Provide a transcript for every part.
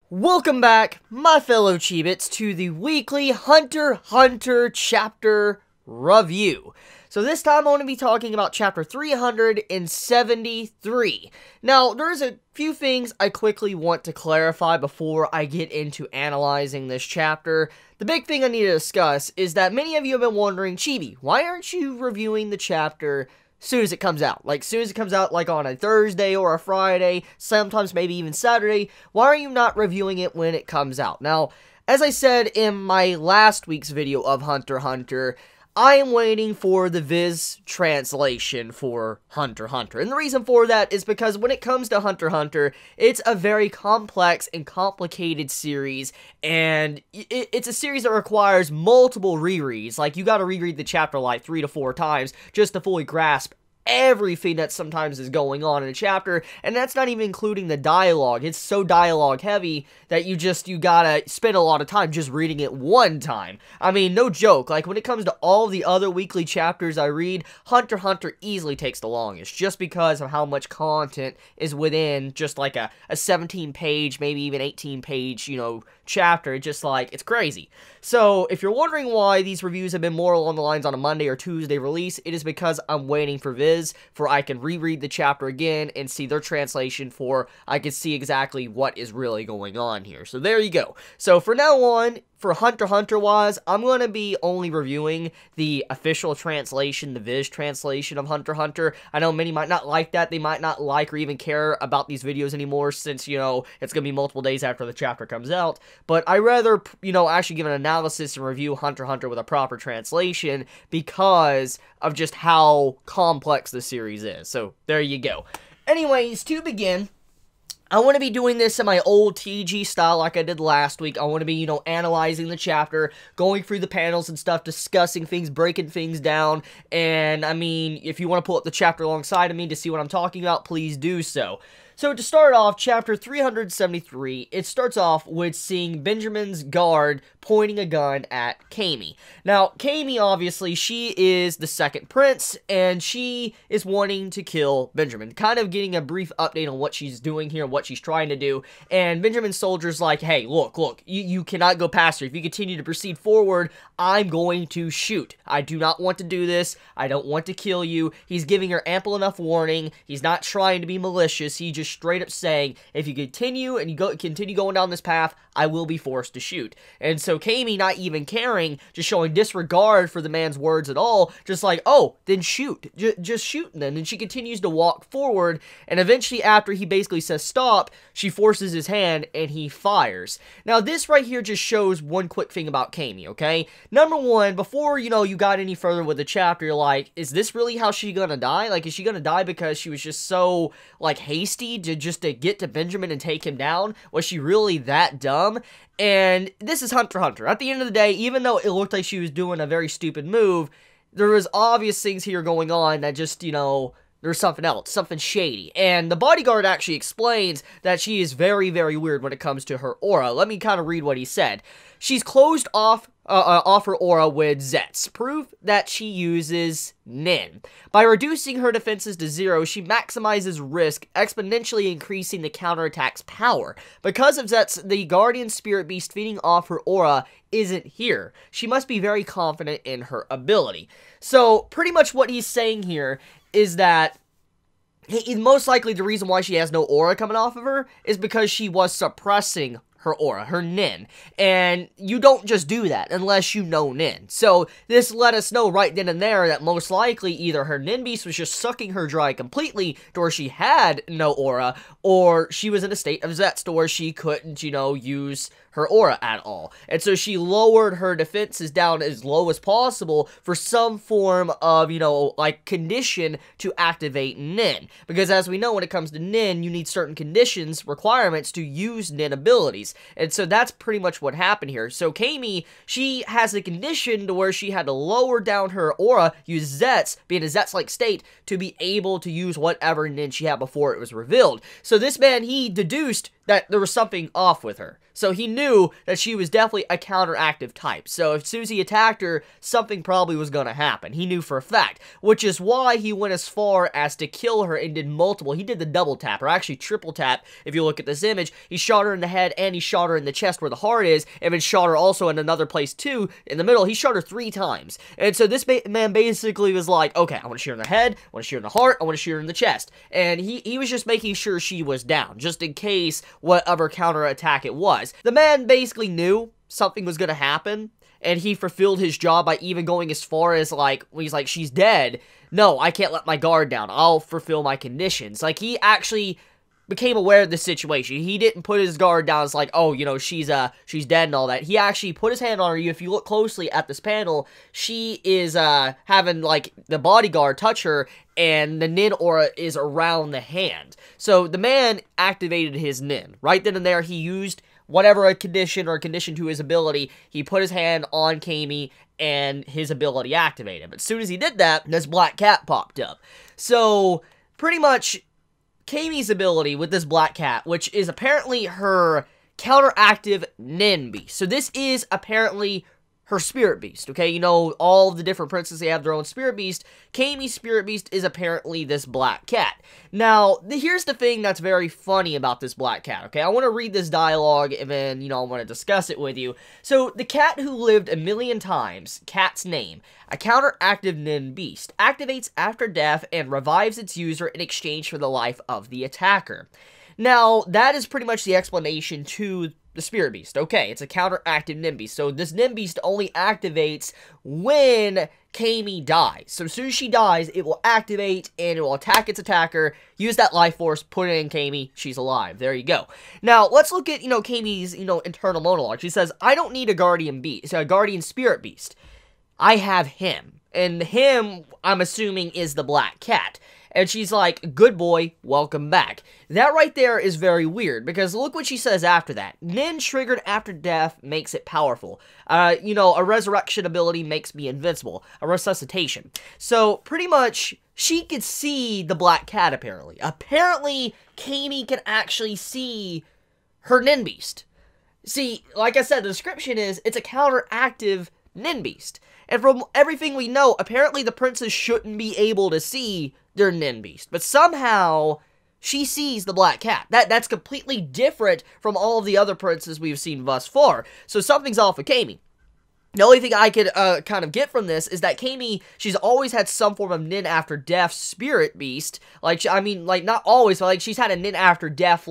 Welcome back, my fellow Chiebits, to the weekly Hunter x Hunter chapter review. So this time I'm going to be talking about chapter 373. Now, there's a few things I quickly want to clarify before I get into analyzing this chapter. The big thing I need to discuss is that many of you have been wondering, Chibi, why aren't you reviewing the chapter soon as it comes out? Like, soon as it comes out, like on a Thursday or a Friday, sometimes maybe even Saturday, why are you not reviewing it when it comes out? Now, as I said in my last week's video of Hunter x Hunter, I am waiting for the Viz translation for Hunter x Hunter. And the reason for that is because when it comes to Hunter x Hunter, it's a very complex and complicated series, and it's a series that requires multiple rereads. Like, you gotta reread the chapter like 3 to 4 times just to fully grasp everything that sometimes is going on in a chapter, and that's not even including the dialogue. It's so dialogue heavy that you gotta spend a lot of time just reading it one time. I mean, no joke, like when it comes to all the other weekly chapters I read, Hunter x Hunter easily takes the longest, just because of how much content is within just like a 17 page, maybe even 18 page, chapter. Just like, it's crazy. So, if you're wondering why these reviews have been more along the lines on a Monday or Tuesday release, it is because I'm waiting for Viz, for I can reread the chapter again and see their translation, for I can see exactly what is really going on here. So there you go. So for now on, for Hunter x Hunter wise, I'm going to be only reviewing the official translation, the Viz translation of Hunter x Hunter. I know many might not like that. They might not like or even care about these videos anymore since, it's going to be multiple days after the chapter comes out. But I rather, actually give an analysis and review Hunter x Hunter with a proper translation because of just how complex the series is. So there you go. Anyways, to begin, I want to be doing this in my old TG style like I did last week. I want to be, analyzing the chapter, going through the panels and stuff, discussing things, breaking things down. And, I mean, if you want to pull up the chapter alongside of me to see what I'm talking about, please do so. So, to start off, chapter 373, it starts off with seeing Benjamin's guard pointing a gun at Camie. Now, Camie, obviously, she is the second prince, and she is wanting to kill Benjamin. Kind of getting a brief update on what she's doing here, what she's trying to do, and Benjamin's soldier's like, hey, look, you cannot go past her. If you continue to proceed forward, I'm going to shoot. I do not want to do this. I don't want to kill you. He's giving her ample enough warning. He's not trying to be malicious. He just straight up saying, if you continue and continue going down this path, I will be forced to shoot. And so Camie, not even caring, just showing disregard for the man's words at all, just like, oh, then shoot. Just shoot then. And she continues to walk forward, and eventually after he basically says stop, she forces his hand and he fires. Now this right here just shows one quick thing about Camie, okay? Number one, before, you got any further with the chapter, you're like, is this really how she gonna die? Like, is she gonna die because she was just so, like, hasty to get to Benjamin and take him down? Was she really that dumb? And this is Hunter x Hunter. At the end of the day, even though it looked like she was doing a very stupid move, there was obvious things here going on that just, there's something else, something shady. And the bodyguard actually explains that she is very, very weird when it comes to her aura. Let me kind of read what he said. She's closed off her aura with Zets, proof that she uses Nin. By reducing her defenses to 0, she maximizes risk, exponentially increasing the counterattack's power. Because of Zets, the guardian spirit beast feeding off her aura isn't here. She must be very confident in her ability. So, pretty much what he's saying here is that most likely the reason why she has no aura coming off of her is because she was suppressing her aura, her Nin. And you don't just do that unless you know Nin. So this let us know right then and there that most likely either her Nin beast was just sucking her dry completely to where she had no aura, or she was in a state of Zets to where she couldn't, use her aura at all. And so she lowered her defenses down as low as possible for some form of, condition to activate Nin. Because as we know, when it comes to Nin, you need certain conditions, requirements to use Nin abilities. And so that's pretty much what happened here. So Camie, she has a condition to where she had to lower down her aura, use Zets, be in a Zets-like state, to be able to use whatever Nin she had before it was revealed. So this man, he deduced that there was something off with her. So he knew that she was definitely a counteractive type. So if Suzy attacked her, something probably was going to happen. He knew for a fact, which is why he went as far as to kill her and did multiple. He did the double tap, or actually triple tap, if you look at this image. He shot her in the head, and he shot her in the chest where the heart is, and then shot her also in another place too, in the middle. He shot her 3 times. And so this man basically was like, okay, I want to shoot her in the head, I want to shoot her in the heart, I want to shoot her in the chest. And he was just making sure she was down, just in case whatever counterattack it was. The man basically knew something was going to happen, and he fulfilled his job by even going as far as, like, when he's like, she's dead, no, I can't let my guard down, I'll fulfill my conditions. Like, he actually became aware of the situation. He didn't put his guard down. It's like, oh, you know, she's dead and all that. He actually put his hand on her. If you look closely at this panel, she is, having, like, the bodyguard touch her, and the Nin aura is around the hand. So, the man activated his Nin. Right then and there, he used whatever a condition or a condition to his ability. He put his hand on Camie, and his ability activated. But as soon as he did that, this black cat popped up. So, pretty much, Camie's ability with this black cat, which is apparently her counteractive Nin beast. So this is apparently her spirit beast, okay? You know, all the different princes, they have their own spirit beast. Camie's spirit beast is apparently this black cat. Now, here's the thing that's very funny about this black cat, okay? I want to read this dialogue, and then, you know, I want to discuss it with you. So, the cat who lived 1,000,000 times, cat's name, a counteractive Nin beast, activates after death and revives its user in exchange for the life of the attacker. Now, that is pretty much the explanation to the Spirit Beast. Okay, it's a counteractive Nin beast. So this Nin beast only activates when Camie dies. So as soon as she dies, it will activate and it will attack its attacker, use that life force, put it in Camie, she's alive. There you go. Now, let's look at, Camie's, internal monologue. She says, I don't need a guardian beast, a guardian spirit beast. I have him. And him, I'm assuming, is the black cat. And she's like, good boy, welcome back. That right there is very weird, because look what she says after that. Nin triggered after death makes it powerful. A resurrection ability makes me invincible. A resuscitation. So, pretty much, she could see the black cat, apparently. Apparently, Camie can actually see her Nin beast. See, like I said, the description is, it's a counteractive Nin beast. And from everything we know, apparently the princess shouldn't be able to see their Nin beast. But somehow, she sees the black cat. That's completely different from all of the other princes we've seen thus far. So something's off with Camie. The only thing I could kind of get from this is that Camie, she's always had some form of Nin after death spirit beast. Not always, but she's had a Nin after death,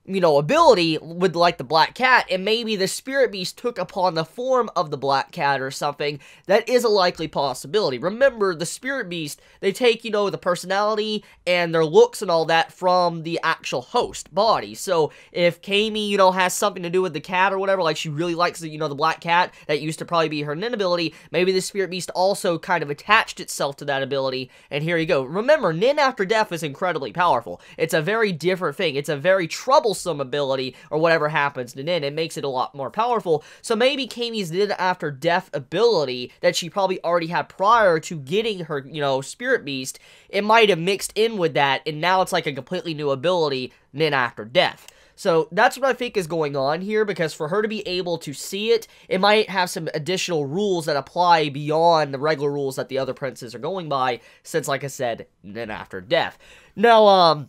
ability with, the black cat, and maybe the spirit beast took upon the form of the black cat or something. That is a likely possibility. Remember, the spirit beast, they take, the personality and their looks and all that from the actual host body. So, if Camie, has something to do with the cat or whatever, she really likes, the black cat, that used to probably be her Nin ability, maybe the spirit beast also kind of attached itself to that ability, and here you go. Remember, Nin after death is incredibly powerful. It's a very different thing. It's a very troublesome ability, or whatever happens to Nin. It makes it a lot more powerful. So maybe Camie's Nin after death ability that she probably already had prior to getting her, spirit beast, it might have mixed in with that, and now it's like a completely new ability, Nin after death. So that's what I think is going on here, because for her to be able to see it, it might have some additional rules that apply beyond the regular rules that the other princes are going by, since, like I said, Nin after death. Now,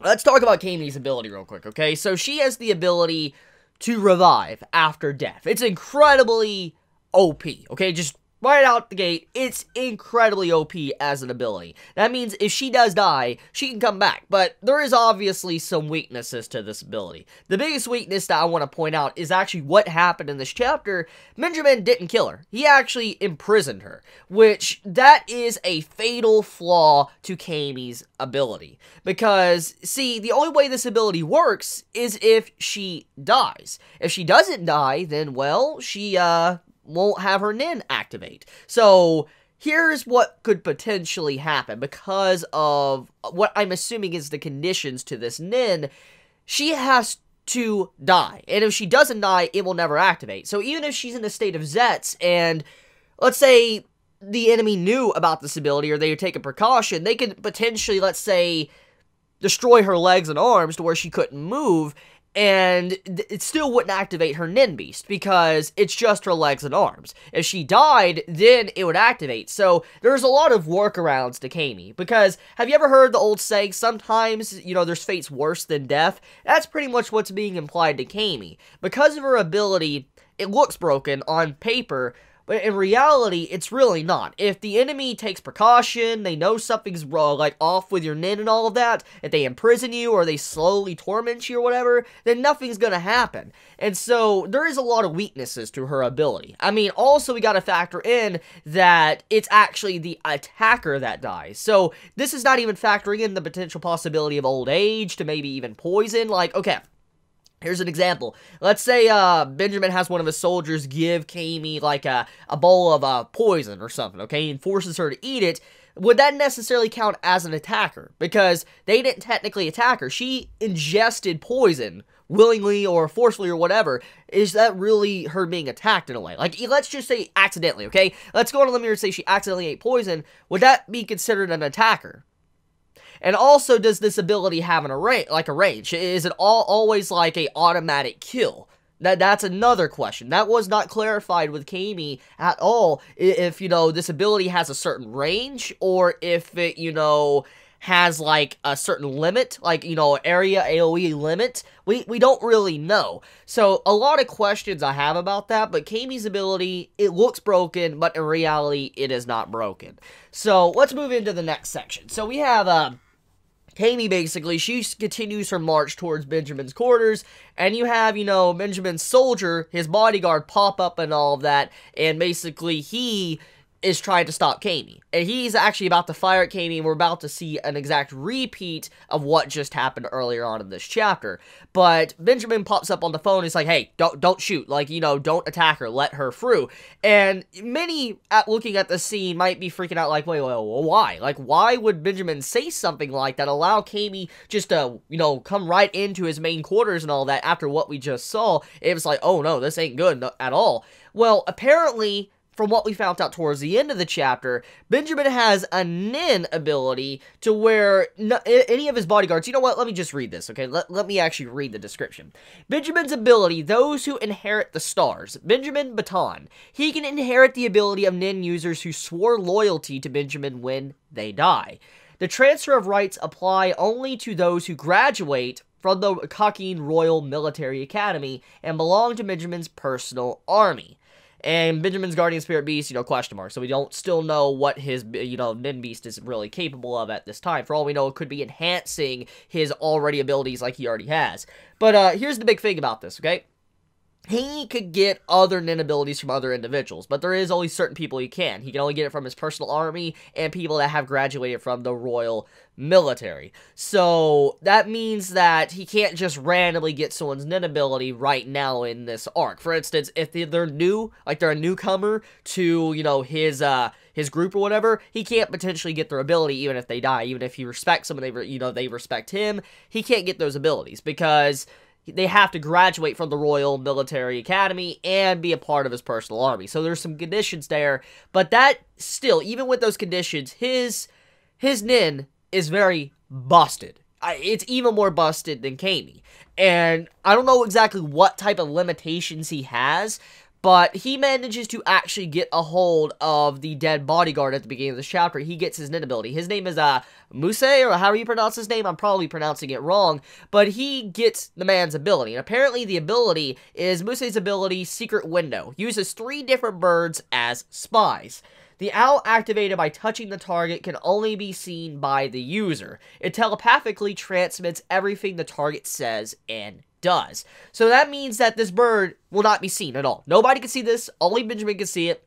let's talk about Camie's ability real quick, okay? So she has the ability to revive after death. It's incredibly OP, okay? Just right out the gate, it's incredibly OP as an ability. That means if she does die, she can come back. But there is obviously some weaknesses to this ability. The biggest weakness that I want to point out is actually what happened in this chapter. Benjamin didn't kill her. He actually imprisoned her, which that is a fatal flaw to Camie's ability. Because, see, the only way this ability works is if she dies. If she doesn't die, then, well, she, won't have her Nin activate. So, here's what could potentially happen because of what I'm assuming is the conditions to this Nin. She has to die, and if she doesn't die, it will never activate. So, even if she's in a state of Zets, and let's say the enemy knew about this ability, or they would take a precaution, they could potentially, let's say, destroy her legs and arms to where she couldn't move, and it still wouldn't activate her Nin Beast, because it's just her legs and arms. If she died, then it would activate. So there's a lot of workarounds to Camie, because have you ever heard the old saying, sometimes, you know, there's fates worse than death? That's pretty much what's being implied to Camie. Because of her ability, it looks broken on paper, but in reality, it's really not. If the enemy takes precaution, they know something's wrong, like off with your Nin and all of that, if they imprison you or they slowly torment you or whatever, then nothing's gonna happen. And so, there is a lot of weaknesses to her ability. I mean, also we gotta factor in that it's actually the attacker that dies. So, this is not even factoring in the potential possibility of old age, to maybe even poison. Like, okay, here's an example. Let's say, Benjamin has one of his soldiers give Camie, like, a bowl of, poison or something, okay, and forces her to eat it. Would that necessarily count as an attacker? Because they didn't technically attack her. She ingested poison, willingly or forcefully or whatever. Is that really her being attacked in a way? Like, let's just say accidentally, okay? Let's go on a limb here and say she accidentally ate poison. Would that be considered an attacker? And also, does this ability have a range? Is it always like a automatic kill? That's another question. That was not clarified with Camie at all, if, you know, this ability has a certain range, or if it, you know, has, like, a certain limit, like, you know, area AoE limit. We don't really know. So, a lot of questions I have about that, but Camie's ability, it looks broken, but in reality, it is not broken. So, let's move into the next section. So, we have, Camie, basically, she continues her march towards Benjamin's quarters, and you have, you know, Benjamin's soldier, his bodyguard, pop up and all of that, and basically, he is trying to stop Camie. And he's actually about to fire at Camie, and we're about to see an exact repeat of what just happened earlier on in this chapter. But Benjamin pops up on the phone, and he's like, hey, don't shoot, like, you know, don't attack her, let her through. And many, looking at the scene, might be freaking out, like, wait, why? Like, why would Benjamin say something like that, allow Camie just to, you know, come right into his main quarters and all that after what we just saw? It was like, oh no, this ain't good at all. Well, apparently, from what we found out towards the end of the chapter, Benjamin has a Nin ability to where any of his bodyguards... You know what? Let me just read this, okay? Let me actually read the description. Benjamin's ability, those who inherit the stars. Benjamin Baton. He can inherit the ability of Nin users who swore loyalty to Benjamin when they die. The transfer of rights apply only to those who graduate from the Kakin Royal Military Academy and belong to Benjamin's personal army. And Benjamin's Guardian Spirit Beast, you know, question mark. So we don't still know what his, you know, Nin Beast is really capable of at this time. For all we know, it could be enhancing his already abilities like he already has. But here's the big thing about this, okay? He could get other Nin abilities from other individuals, but there is only certain people he can. He can only get it from his personal army and people that have graduated from the Royal Military. So, that means that he can't just randomly get someone's Nin ability right now in this arc. For instance, if they're new, like they're a newcomer to, you know, his group or whatever, he can't potentially get their ability even if they die. Even if he respects them and they respect him, he can't get those abilities because they have to graduate from the Royal Military Academy and be a part of his personal army. So there's some conditions there, but that still, even with those conditions, his Nin is very busted. It's even more busted than Camie. And I don't know exactly what type of limitations he has, but he manages to actually get a hold of the dead bodyguard at the beginning of this chapter. He gets his Nin ability. His name is, Muse, or however you pronounce his name. I'm probably pronouncing it wrong. But he gets the man's ability. And apparently the ability is Muse's ability, Secret Window. Uses 3 different birds as spies. The owl activated by touching the target can only be seen by the user. It telepathically transmits everything the target says and does. So that means that this bird will not be seen at all. Nobody can see this. Only Benjamin can see it.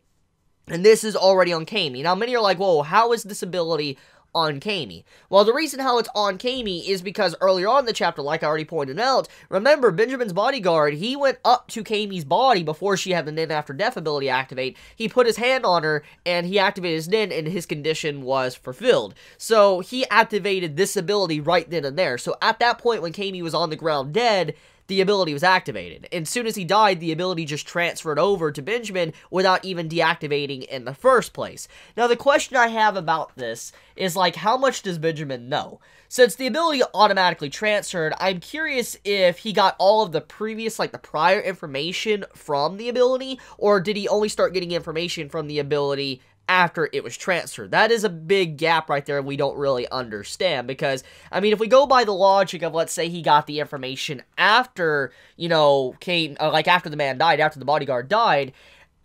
And this is already on Camie. Now, many are like, whoa, how is this ability on Camie? Well, the reason how it's on Camie is because earlier on in the chapter, like I already pointed out, remember, Benjamin's bodyguard, he went up to Camie's body before she had the Nin After Death ability activate. He put his hand on her, and he activated his Nin, and his condition was fulfilled. So, he activated this ability right then and there. So, at that point, when Camie was on the ground dead, the ability was activated. And as soon as he died, the ability just transferred over to Benjamin without even deactivating in the first place. Now, the question I have about this is, like, how much does Benjamin know? Since the ability automatically transferred, I'm curious if he got all of the previous, like, the prior information from the ability, or did he only start getting information from the ability after it was transferred? That is a big gap right there we don't really understand, because, I mean, if we go by the logic of, let's say he got the information after, you know, like after the man died, after the bodyguard died,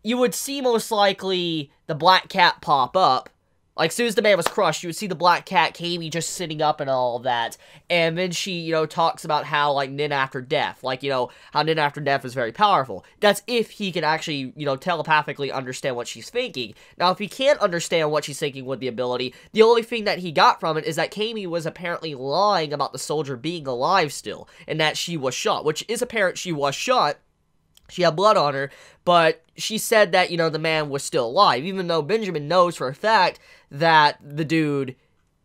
you would see most likely the black cat pop up. Like, as soon as the man was crushed, you would see the black cat, Camie, just sitting up and all of that. And then she, you know, talks about how, like, Nin after death. Like, you know, how Nin after death is very powerful. That's if he can actually, you know, telepathically understand what she's thinking. Now, if he can't understand what she's thinking with the ability, the only thing that he got from it is that Camie was apparently lying about the soldier being alive still. And that she was shot, which is apparent she was shot. She had blood on her, but she said that, you know, the man was still alive, even though Benjamin knows for a fact that the dude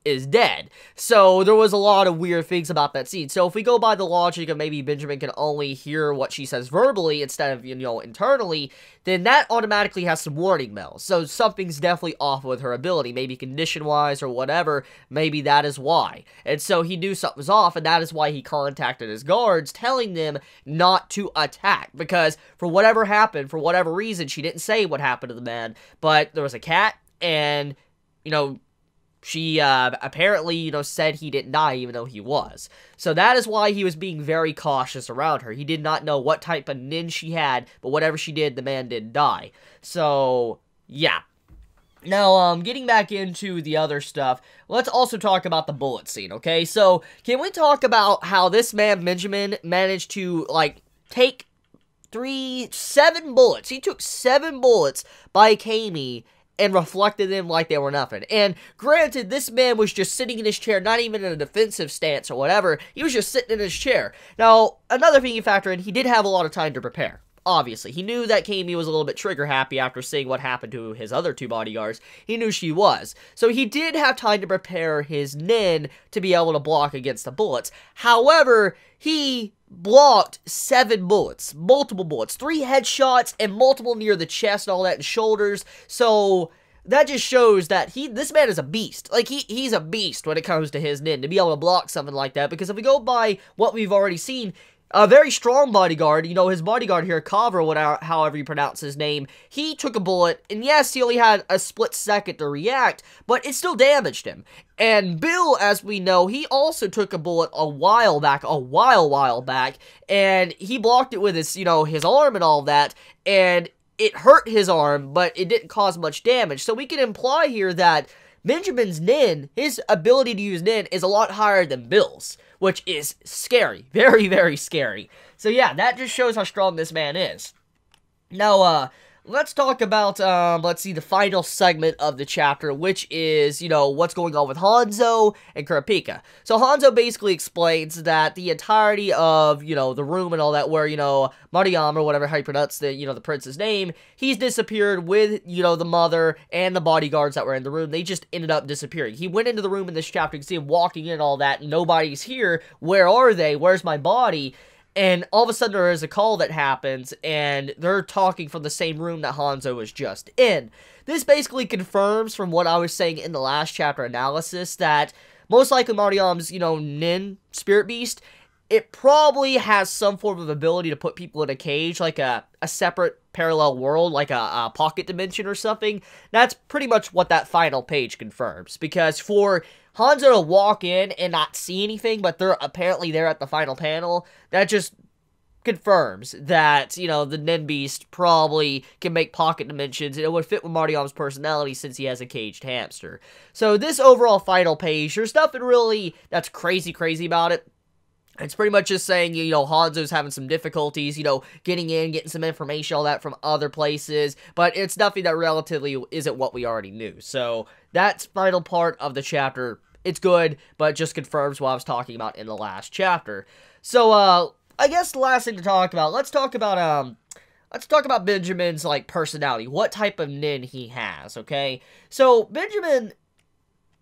is dead. So there was a lot of weird things about that scene. So if we go by the logic of maybe Benjamin can only hear what she says verbally instead of, you know, internally, then that automatically has some warning bells. So something's definitely off with her ability, maybe condition-wise or whatever. Maybe that is why. And so he knew something was off, and that is why he contacted his guards, telling them not to attack. Because for whatever happened, for whatever reason, she didn't say what happened to the man, but there was a cat, and, you know, she, apparently, you know, said he didn't die even though he was. So that is why he was being very cautious around her. He did not know what type of nin she had, but whatever she did, the man didn't die. So, yeah. Now, getting back into the other stuff, let's also talk about the bullet scene, okay? So, can we talk about how this man, Benjamin, managed to, like, take 7 bullets. He took 7 bullets by Camie and reflected them like they were nothing. And granted, this man was just sitting in his chair, not even in a defensive stance or whatever. He was just sitting in his chair. Now, another thing you factor in, he did have a lot of time to prepare. Obviously, he knew that Camie was a little bit trigger happy after seeing what happened to his other 2 bodyguards. He knew she was. So he did have time to prepare his nin to be able to block against the bullets. However, he blocked 7 bullets, multiple bullets, 3 headshots and multiple near the chest and all that and shoulders. So that just shows that this man is a beast. Like, he's a beast when it comes to his nin to be able to block something like that, because if we go by what we've already seen, a very strong bodyguard, you know, his bodyguard here, Kavra, whatever, however you pronounce his name, he took a bullet, and yes, he only had a split second to react, but it still damaged him. And Bill, as we know, he also took a bullet a while back, and he blocked it with his, you know, his arm and all that, and it hurt his arm, but it didn't cause much damage. So we can imply here that Benjamin's nin, his ability to use nin, is a lot higher than Bill's, which is scary. Very, very scary. So yeah, that just shows how strong this man is. Now, let's talk about, let's see, the final segment of the chapter, which is, you know, what's going on with Hanzo and Kurapika. So Hanzo basically explains that the entirety of, you know, the room and all that, where, you know, Mariam, or whatever how you pronounce the, you know, the prince's name, he's disappeared with, you know, the mother and the bodyguards that were in the room. They just ended up disappearing. He went into the room in this chapter, you can see him walking in and all that, and nobody's here. Where are they? Where's my body? And all of a sudden there is a call that happens, and they're talking from the same room that Hanzo was just in. This basically confirms from what I was saying in the last chapter analysis that most likely Mariam's, you know, nin, spirit beast, it probably has some form of ability to put people in a cage, like a separate parallel world, like a pocket dimension or something. That's pretty much what that final page confirms, because for Hanzo to walk in and not see anything, but they're apparently there at the final panel, that just confirms that, you know, the Nin Beast probably can make pocket dimensions, and it would fit with Mariam's personality since he has a caged hamster. So this overall final page, there's nothing really that's crazy about it. It's pretty much just saying, you know, Hanzo's having some difficulties, you know, getting in, getting some information, all that from other places, but it's nothing that relatively isn't what we already knew. So that's final part of the chapter. It's good, but just confirms what I was talking about in the last chapter. So, I guess the last thing to talk about, let's talk about Benjamin's, like, personality, what type of nin he has, okay? So, Benjamin,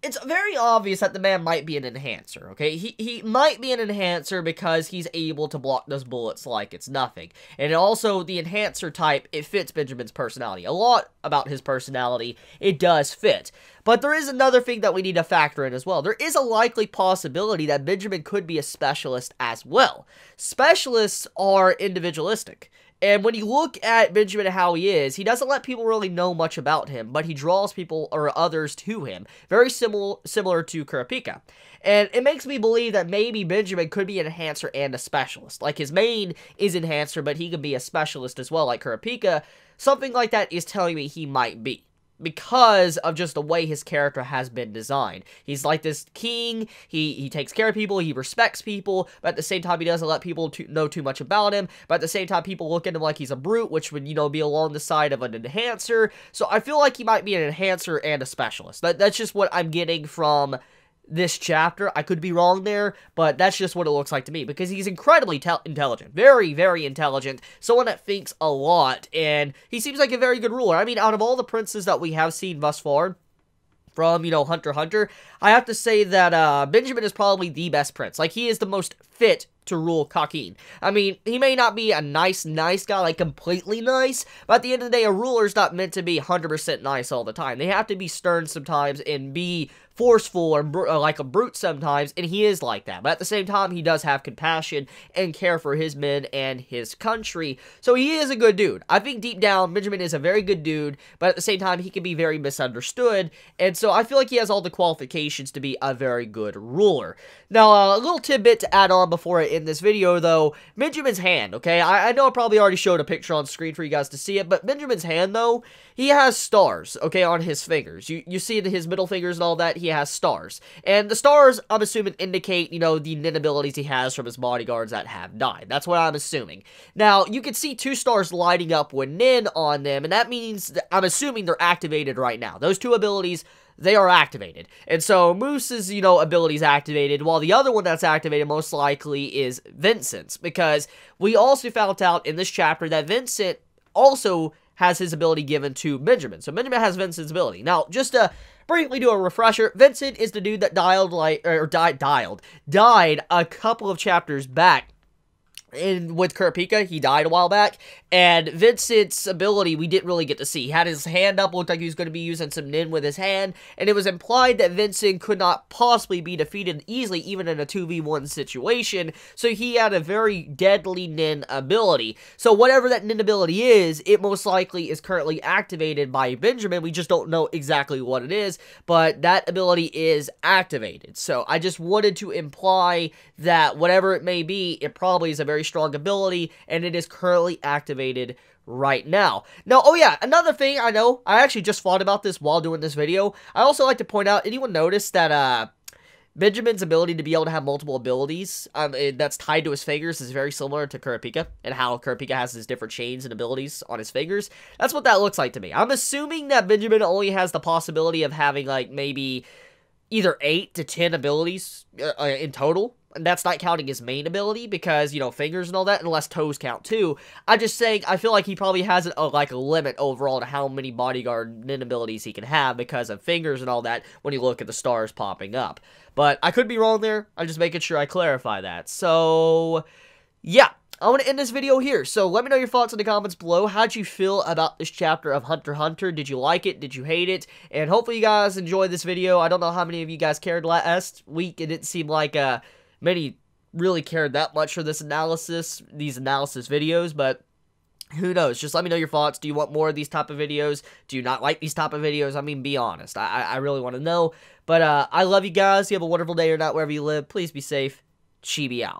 it's very obvious that the man might be an enhancer, okay? He might be an enhancer because he's able to block those bullets like it's nothing. And also, the enhancer type, it fits Benjamin's personality. A lot about his personality, it does fit. But there is another thing that we need to factor in as well. There is a likely possibility that Benjamin could be a specialist as well. Specialists are individualistic. And when you look at Benjamin and how he is, he doesn't let people really know much about him, but he draws people or others to him. Very similar to Kurapika. And it makes me believe that maybe Benjamin could be an enhancer and a specialist. Like, his main is enhancer, but he could be a specialist as well, like Kurapika. Something like that is telling me he might be, because of just the way his character has been designed. He's like this king, he takes care of people, he respects people, but at the same time he doesn't let people know too much about him, but at the same time people look at him like he's a brute, which would, you know, be along the side of an enhancer. So I feel like he might be an enhancer and a specialist. That's just what I'm getting from this chapter. I could be wrong there, but that's just what it looks like to me, because he's incredibly intelligent. Very, very intelligent. Someone that thinks a lot, and he seems like a very good ruler. I mean, out of all the princes that we have seen thus far, from, you know, Hunter x Hunter, I have to say that Benjamin is probably the best prince. Like, he is the most fit to rule Kakin. I mean, he may not be a nice guy, like completely nice, but at the end of the day, a ruler's not meant to be 100% nice all the time. They have to be stern sometimes and be forceful or like a brute sometimes, and he is like that. But at the same time, he does have compassion and care for his men and his country. So he is a good dude. I think deep down, Benjamin is a very good dude, but at the same time, he can be very misunderstood, and so I feel like he has all the qualifications to be a very good ruler. Now, a little tidbit to add on before I end this video, though. Benjamin's hand, okay? I know I probably already showed a picture on screen for you guys to see it, but Benjamin's hand, though, he has stars, okay, on his fingers. You see in his middle fingers and all that, he has stars. And the stars, I'm assuming, indicate, you know, the nin abilities he has from his bodyguards that have died. That's what I'm assuming. Now, you can see 2 stars lighting up with nin on them, and that means, I'm assuming they're activated right now. Those 2 abilities, they are activated. And so Moose's, you know, ability is activated, while the other one that's activated most likely is Vincent's, because we also found out in this chapter that Vincent also has his ability given to Benjamin. So Benjamin has Vincent's ability. Now, just to briefly do a refresher, Vincent is the dude that died a couple of chapters back. With Kurapika, he died a while back, and Vincent's ability we didn't really get to see. He had his hand up, looked like he was going to be using some nin with his hand, and it was implied that Vincent could not possibly be defeated easily, even in a 2v1 situation, so he had a very deadly nin ability. So whatever that nin ability is, it most likely is currently activated by Benjamin. We just don't know exactly what it is, but that ability is activated. So I just wanted to imply that whatever it may be, it probably is a very strong ability, and it is currently activated right now. Now, oh yeah, another thing I know, I actually just thought about this while doing this video. I also like to point out, anyone notice that, Benjamin's ability to be able to have multiple abilities that's tied to his fingers is very similar to Kurapika, and how Kurapika has his different chains and abilities on his fingers. That's what that looks like to me. I'm assuming that Benjamin only has the possibility of having, like, maybe either 8 to 10 abilities in total. And that's not counting his main ability, because, you know, fingers and all that, unless toes count too. I'm just saying, I feel like he probably has a limit overall to how many bodyguard nin abilities he can have because of fingers and all that when you look at the stars popping up. But I could be wrong there. I'm just making sure I clarify that. So, yeah. I want to end this video here, so let me know your thoughts in the comments below. How'd you feel about this chapter of Hunter x Hunter? Did you like it? Did you hate it? And hopefully you guys enjoyed this video. I don't know how many of you guys cared last week. It didn't seem like many really cared that much for these analysis videos, but who knows? Just let me know your thoughts. Do you want more of these type of videos? Do you not like these type of videos? I mean, be honest. I really want to know. But I love you guys. You have a wonderful day or night wherever you live. Please be safe. Chibi out.